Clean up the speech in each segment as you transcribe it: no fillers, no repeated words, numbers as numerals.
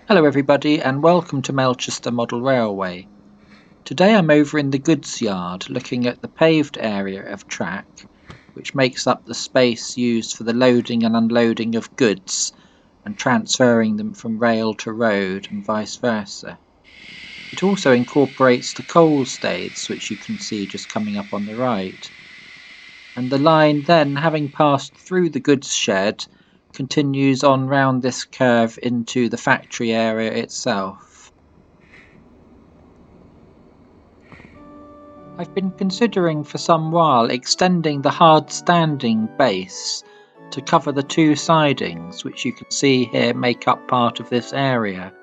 Hello everybody and welcome to Melchester Model Railway. Today I'm over in the goods yard looking at the paved area of track which makes up the space used for the loading and unloading of goods and transferring them from rail to road and vice versa. It also incorporates the coal staiths which you can see just coming up on the right. And the line then, having passed through the goods shed, continues on round this curve into the factory area itself. I've been considering for some while extending the hard standing base to cover the two sidings which you can see here make up part of this area.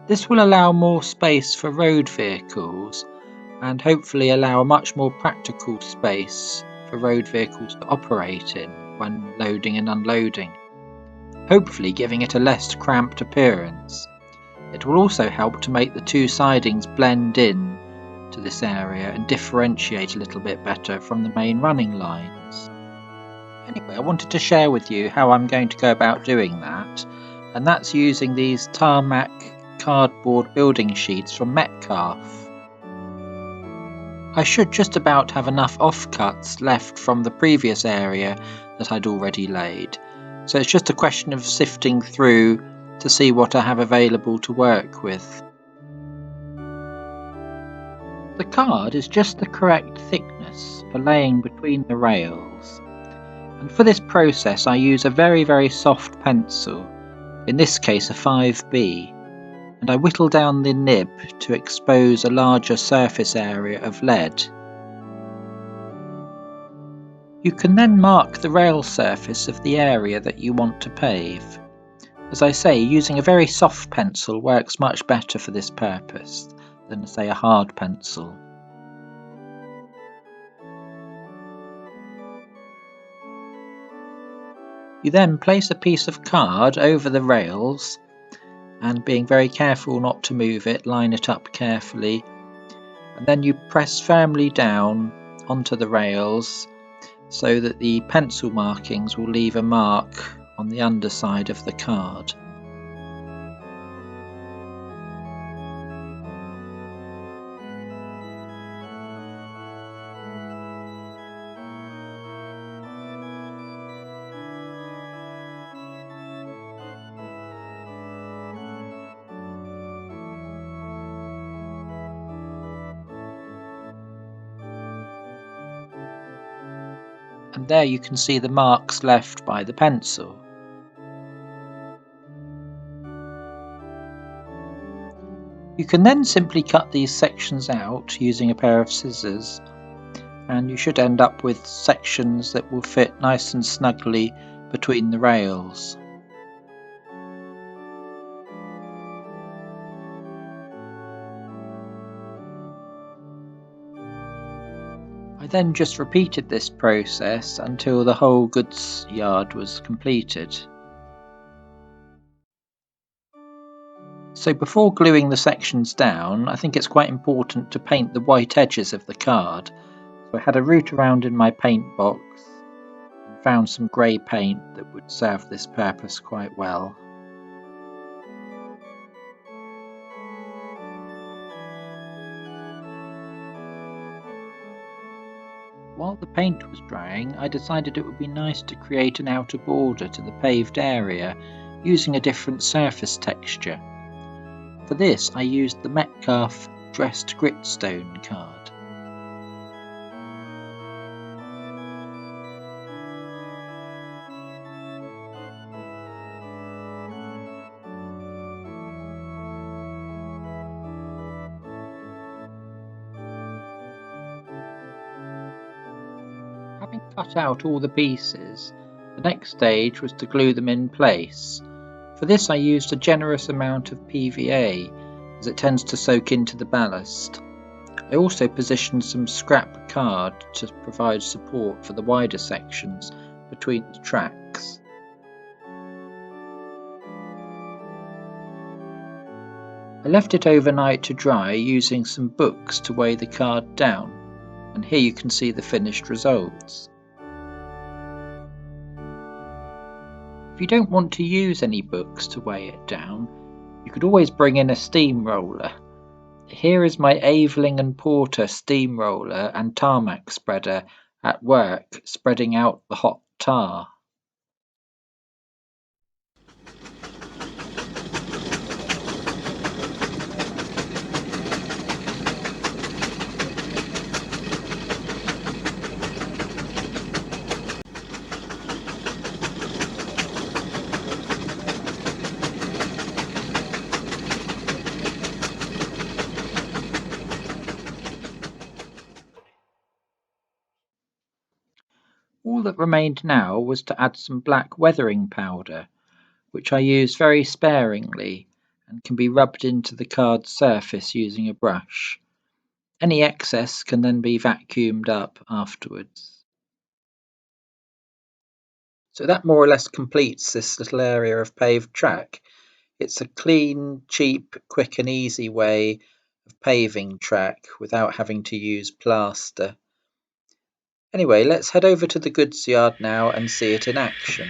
This will allow more space for road vehicles and hopefully allow a much more practical space for road vehicles to operate in when loading and unloading, hopefully giving it a less cramped appearance. It will also help to make the two sidings blend in to this area and differentiate a little bit better from the main running lines. Anyway, I wanted to share with you how I'm going to go about doing that, and that's using these tarmac cardboard building sheets from Metcalfe. I should just about have enough offcuts left from the previous area that I'd already laid, so it's just a question of sifting through to see what I have available to work with. The card is just the correct thickness for laying between the rails, and for this process I use a very soft pencil, in this case a 5B, and I whittle down the nib to expose a larger surface area of lead. You can then mark the rail surface of the area that you want to pave. As I say, using a very soft pencil works much better for this purpose than, say, a hard pencil. You then place a piece of card over the rails and, being very careful not to move it, line it up carefully, and then you press firmly down onto the rails so that the pencil markings will leave a mark on the underside of the card. And there you can see the marks left by the pencil. You can then simply cut these sections out using a pair of scissors, and you should end up with sections that will fit nice and snugly between the rails. I then just repeated this process until the whole goods yard was completed. So before gluing the sections down, I think it's quite important to paint the white edges of the card. So I had a route around in my paint box and found some grey paint that would serve this purpose quite well. While the paint was drying, I decided it would be nice to create an outer border to the paved area using a different surface texture. For this I used the Metcalfe dressed gritstone card. Having cut out all the pieces, the next stage was to glue them in place. For this I used a generous amount of PVA, as it tends to soak into the ballast. I also positioned some scrap card to provide support for the wider sections between the tracks. I left it overnight to dry using some books to weigh the card down, and here you can see the finished results. If you don't want to use any books to weigh it down, You could always bring in a steamroller. Here is my Aveling and Porter steamroller and tarmac spreader at work spreading out the hot tar. All that remained now was to add some black weathering powder, which I use very sparingly and can be rubbed into the card's surface using a brush. Any excess can then be vacuumed up afterwards. So that more or less completes this little area of paved track. It's a clean, cheap, quick and easy way of paving track without having to use plaster. Anyway, let's head over to the goods yard now and see it in action.